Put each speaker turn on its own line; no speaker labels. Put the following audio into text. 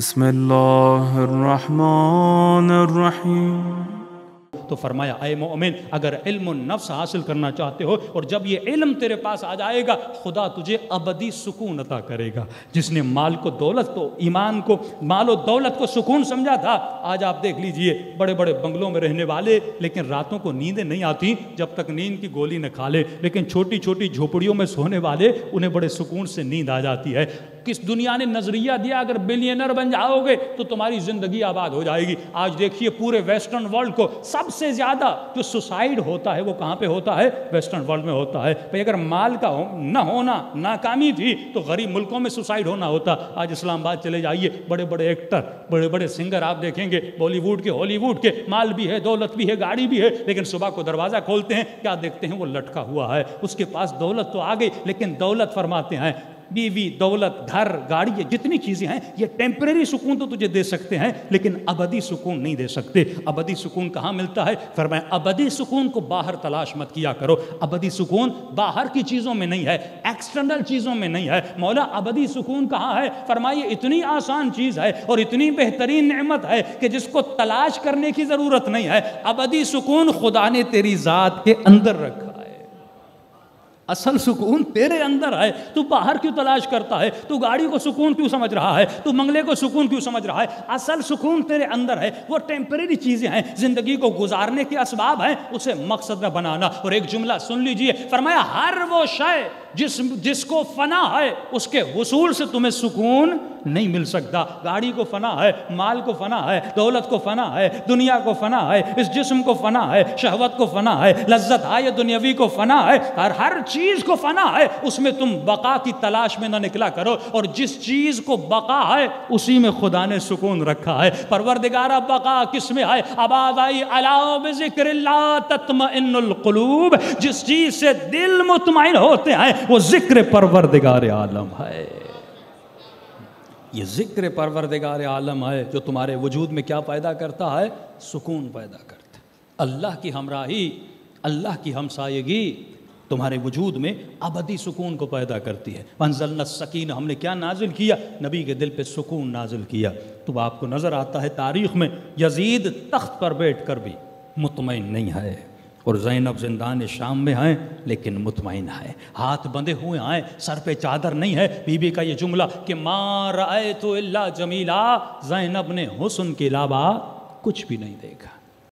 بسم اللہ الرحمن الرحیم۔
تو فرمایا اے مومن اگر علم النفس حاصل کرنا چاہتے ہو اور جب یہ علم تیرے پاس آ جائے گا خدا تجھے ابدی سکون عطا کرے گا۔ جس نے مال کو دولت کو ایمان کو مال و دولت کو سکون سمجھا تھا، آج آپ دیکھ لیجئے بڑے بڑے بنگلوں میں رہنے والے لیکن راتوں کو نیندیں نہیں آتی جب تک نیند کی گولی نہ کھا لے، لیکن چھوٹی چھوٹی جھوپڑیوں میں سونے والے انہیں بڑے سکون سے نیند آ جاتی ہے۔ کس دنیا نے نظریہ دیا اگر بلینر بن جاؤ گے تو تمہاری زندگی آباد ہو جائے گی۔ آج دیکھیے پورے ویسٹرن ورلڈ کو سب سے زیادہ جو سوسائیڈ ہوتا ہے وہ کہاں پہ ہوتا ہے؟ ویسٹرن ورلڈ میں ہوتا ہے۔ بھئی اگر مال کا نہ ہونا ناکامی تھی تو غریب ملکوں میں سوسائیڈ ہونا ہوتا۔ آج اسلام آباد چلے جائیے، بڑے بڑے ایکٹر بڑے بڑے سنگر آپ دیکھیں گے، بالی ووڈ کے ہالی ووڈ کے، مال بھی ہے دولت بھی ہے گاڑی بھی ہے، لیکن صبح کو دروازہ کھولتے ہیں کیا دیکھتے ہیں؟ وہ لٹکا ہوا ہے۔ اس کے پاس دولت تو آ گئی لیکن دولت فرماتے ہیں بیوی دولت گھر گاڑی یہ جتنی چیزیں ہیں یہ ٹیمپریری سکون تو تجھے دے سکتے ہیں لیکن ابدی سکون نہیں دے سکتے۔ ابدی سکون کہاں ملتا ہے؟ فرمایا ابدی سکون کو باہر تلاش مت کیا کرو۔ ابدی سکون باہر کی چیزوں میں نہیں ہے، ایکسٹرنل چیزوں میں نہیں ہے۔ مولا ابدی سکون کہاں ہے؟ فرمائیے اتنی آسان چیز ہے اور اتنی بہترین نعمت ہے کہ جس کو تلاش کرنے کی ضرورت نہیں ہے۔ ابدی سکون خدا نے تیری ذات کے اندر رکھا ہے۔ اصل سکون تیرے اندر ہے، تو باہر کیوں تلاش کرتا ہے؟ تو گاڑی کو سکون کیوں سمجھ رہا ہے؟ تو منگلے کو سکون کیوں سمجھ رہا ہے؟ اصل سکون تیرے اندر ہے۔ وہ ٹیمپریری چیزیں ہیں، زندگی کو گزارنے کے اسباب ہیں، اسے مقصد نہ بنانا۔ اور ایک جملہ سن لیجئے، فرمایا ہر وہ شے جس کو فنا ہے اس کے حصول سے تمہیں سکون نہیں مل سکتا۔ گاڑی کو فنا ہے، مال کو فنا ہے، دولت کو فنا ہے، دنیا کو فنا ہے، اس جسم کو فنا ہے، شہوت کو فنا ہے، لذت ہے دنیاوی کو فنا ہے، ہر چیز کو فنا ہے۔ اس میں تم بقا کی تلاش میں نہ نکلا کرو، اور جس چیز کو بقا ہے اسی میں خدا نے سکون رکھا ہے۔ پروردگارہ بقا کس میں ہے؟ ابادائی علا بذکر اللہ تطمئن القلوب، جس چیز سے دل مطمئن ہوتے ہیں وہ ذکر پروردگار عالم ہے۔ یہ ذکر پروردگار عالم ہے جو تمہارے وجود میں کیا پیدا کرتا ہے؟ سکون پیدا کرتا ہے۔ اللہ کی ہمراہی، اللہ کی ہمسایگی تمہارے وجود میں ابدی سکون کو پیدا کرتی ہے۔ وانزلنا السکینہ، ہم نے کیا نازل کیا؟ نبی کے دل پہ سکون نازل کیا۔ تو آپ کو نظر آتا ہے تاریخ میں یزید تخت پر بیٹھ کر بھی مطمئن نہیں ہے، اور زینب زندان شام میں ہیں لیکن مطمئن ہے، ہاتھ بندھے ہوئے ہیں، سر پہ چادر نہیں ہے۔ بی بی کا یہ جملہ کہ ما رأیت الا جمیلا، زینب نے حسن کے علاوہ کچھ بھی نہیں دیکھا۔